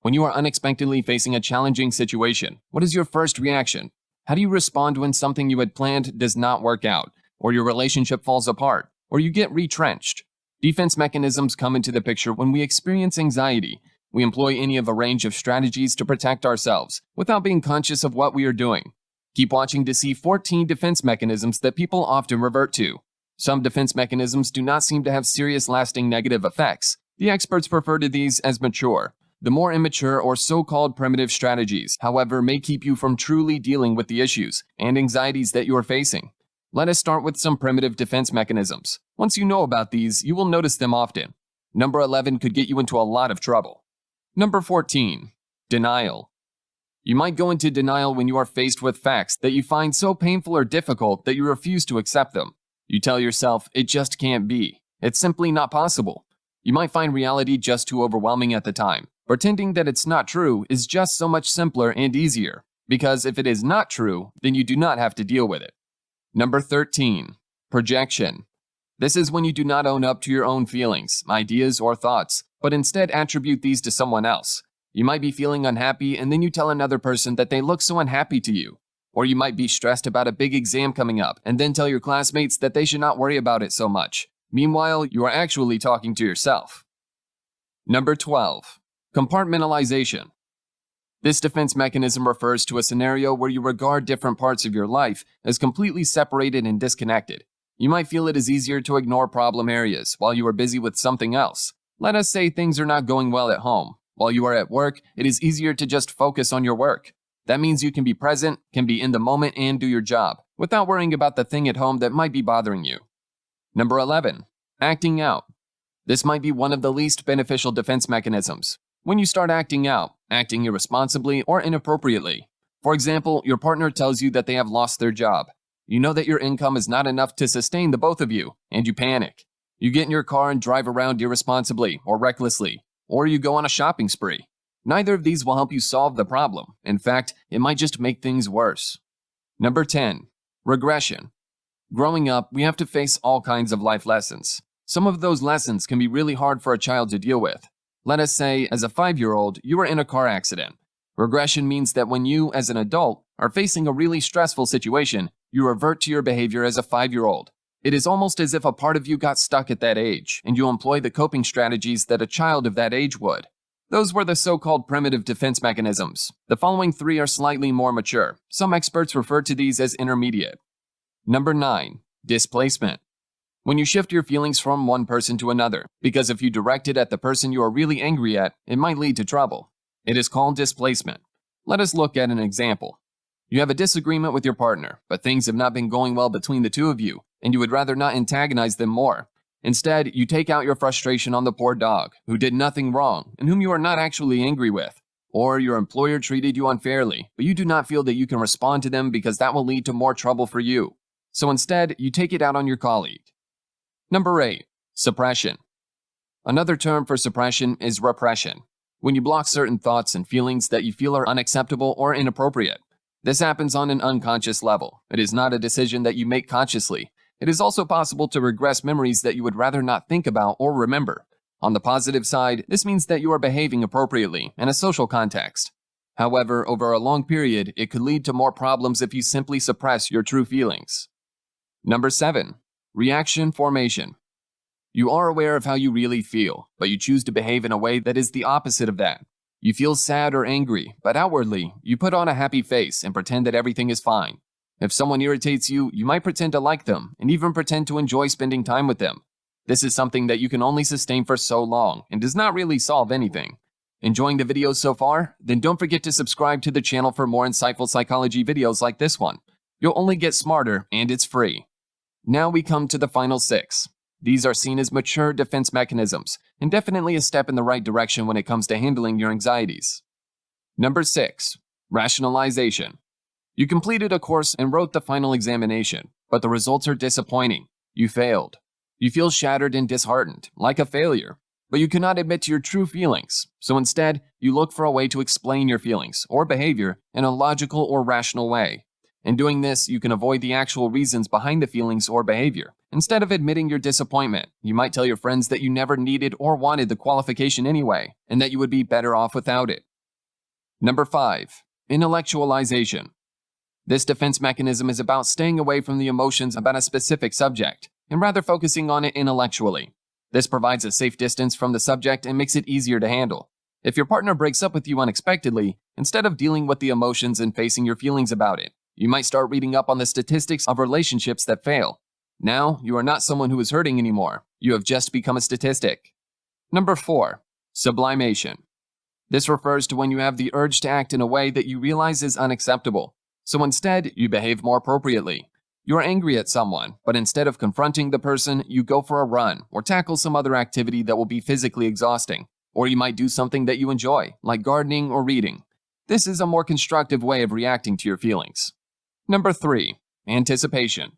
When you are unexpectedly facing a challenging situation, what is your first reaction? How do you respond when something you had planned does not work out, or your relationship falls apart, or you get retrenched? Defense mechanisms come into the picture when we experience anxiety. We employ any of a range of strategies to protect ourselves, without being conscious of what we are doing. Keep watching to see 14 defense mechanisms that people often revert to. Some defense mechanisms do not seem to have serious lasting negative effects. The experts refer to these as mature. The more immature or so-called primitive strategies, however, may keep you from truly dealing with the issues and anxieties that you are facing. Let us start with some primitive defense mechanisms. Once you know about these, you will notice them often. Number 11 could get you into a lot of trouble. Number 14. Denial. You might go into denial when you are faced with facts that you find so painful or difficult that you refuse to accept them. You tell yourself, it just can't be. It's simply not possible. You might find reality just too overwhelming at the time. Pretending that it's not true is just so much simpler and easier, because if it is not true, then you do not have to deal with it. Number 13. Projection. This is when you do not own up to your own feelings, ideas, or thoughts, but instead attribute these to someone else. You might be feeling unhappy and then you tell another person that they look so unhappy to you. Or you might be stressed about a big exam coming up and then tell your classmates that they should not worry about it so much. Meanwhile, you are actually talking to yourself. Number 12. Compartmentalization. This defense mechanism refers to a scenario where you regard different parts of your life as completely separated and disconnected. You might feel it is easier to ignore problem areas while you are busy with something else. Let us say things are not going well at home. While you are at work, it is easier to just focus on your work. That means you can be present, can be in the moment, and do your job, without worrying about the thing at home that might be bothering you. Number 11. Acting out. This might be one of the least beneficial defense mechanisms. When you start acting out, acting irresponsibly or inappropriately. For example, your partner tells you that they have lost their job. You know that your income is not enough to sustain the both of you, and you panic. You get in your car and drive around irresponsibly or recklessly, or you go on a shopping spree. Neither of these will help you solve the problem. In fact, it might just make things worse. Number 10. Regression. Growing up, we have to face all kinds of life lessons. Some of those lessons can be really hard for a child to deal with. Let us say, as a 5-year-old, you were in a car accident. Regression means that when you, as an adult, are facing a really stressful situation, you revert to your behavior as a 5-year-old. It is almost as if a part of you got stuck at that age, and you employ the coping strategies that a child of that age would. Those were the so-called primitive defense mechanisms. The following 3 are slightly more mature. Some experts refer to these as intermediate. Number 9. Displacement. When you shift your feelings from one person to another, because if you direct it at the person you are really angry at, it might lead to trouble. It is called displacement. Let us look at an example. You have a disagreement with your partner, but things have not been going well between the two of you, and you would rather not antagonize them more. Instead, you take out your frustration on the poor dog, who did nothing wrong, and whom you are not actually angry with. Or your employer treated you unfairly, but you do not feel that you can respond to them because that will lead to more trouble for you. So instead, you take it out on your colleague. Number 8. Suppression. Another term for suppression is repression. When you block certain thoughts and feelings that you feel are unacceptable or inappropriate. This happens on an unconscious level. It is not a decision that you make consciously. It is also possible to regress memories that you would rather not think about or remember. On the positive side, this means that you are behaving appropriately in a social context. However, over a long period, it could lead to more problems if you simply suppress your true feelings. Number 7. Reaction formation. You are aware of how you really feel, but you choose to behave in a way that is the opposite of that. You feel sad or angry, but outwardly, you put on a happy face and pretend that everything is fine. If someone irritates you, you might pretend to like them and even pretend to enjoy spending time with them. This is something that you can only sustain for so long and does not really solve anything. Enjoying the videos so far? Then don't forget to subscribe to the channel for more insightful psychology videos like this one. You'll only get smarter and it's free. Now we come to the final 6. These are seen as mature defense mechanisms, and definitely a step in the right direction when it comes to handling your anxieties. Number 6. Rationalization. You completed a course and wrote the final examination, but the results are disappointing. You failed. You feel shattered and disheartened, like a failure, but you cannot admit to your true feelings, so instead, you look for a way to explain your feelings or behavior in a logical or rational way. In doing this, you can avoid the actual reasons behind the feelings or behavior. Instead of admitting your disappointment, you might tell your friends that you never needed or wanted the qualification anyway, and that you would be better off without it. Number 5. Intellectualization. This defense mechanism is about staying away from the emotions about a specific subject, and rather focusing on it intellectually. This provides a safe distance from the subject and makes it easier to handle. If your partner breaks up with you unexpectedly, instead of dealing with the emotions and facing your feelings about it, you might start reading up on the statistics of relationships that fail. Now, you are not someone who is hurting anymore. You have just become a statistic. Number 4. Sublimation. This refers to when you have the urge to act in a way that you realize is unacceptable. So instead, you behave more appropriately. You are angry at someone, but instead of confronting the person, you go for a run or tackle some other activity that will be physically exhausting. Or you might do something that you enjoy, like gardening or reading. This is a more constructive way of reacting to your feelings. Number 3. Anticipation.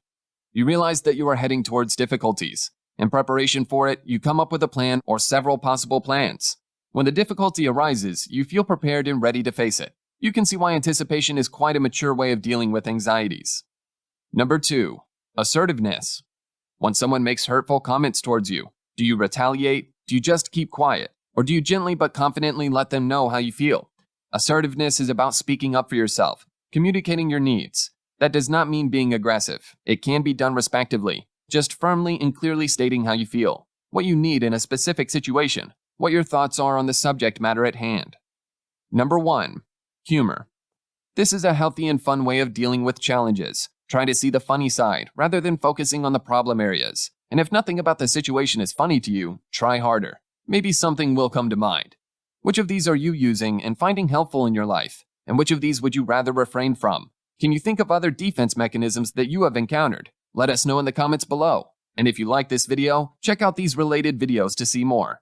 You realize that you are heading towards difficulties. In preparation for it, you come up with a plan or several possible plans. When the difficulty arises, you feel prepared and ready to face it. You can see why anticipation is quite a mature way of dealing with anxieties. Number 2. Assertiveness. When someone makes hurtful comments towards you, do you retaliate? Do you just keep quiet? Or do you gently but confidently let them know how you feel? Assertiveness is about speaking up for yourself, communicating your needs. That does not mean being aggressive. It can be done respectively, just firmly and clearly stating how you feel, what you need in a specific situation, what your thoughts are on the subject matter at hand. Number 1. Humor. This is a healthy and fun way of dealing with challenges. Try to see the funny side rather than focusing on the problem areas. And if nothing about the situation is funny to you, try harder. Maybe something will come to mind. Which of these are you using and finding helpful in your life? And which of these would you rather refrain from? Can you think of other defense mechanisms that you have encountered? Let us know in the comments below. And if you like this video, check out these related videos to see more.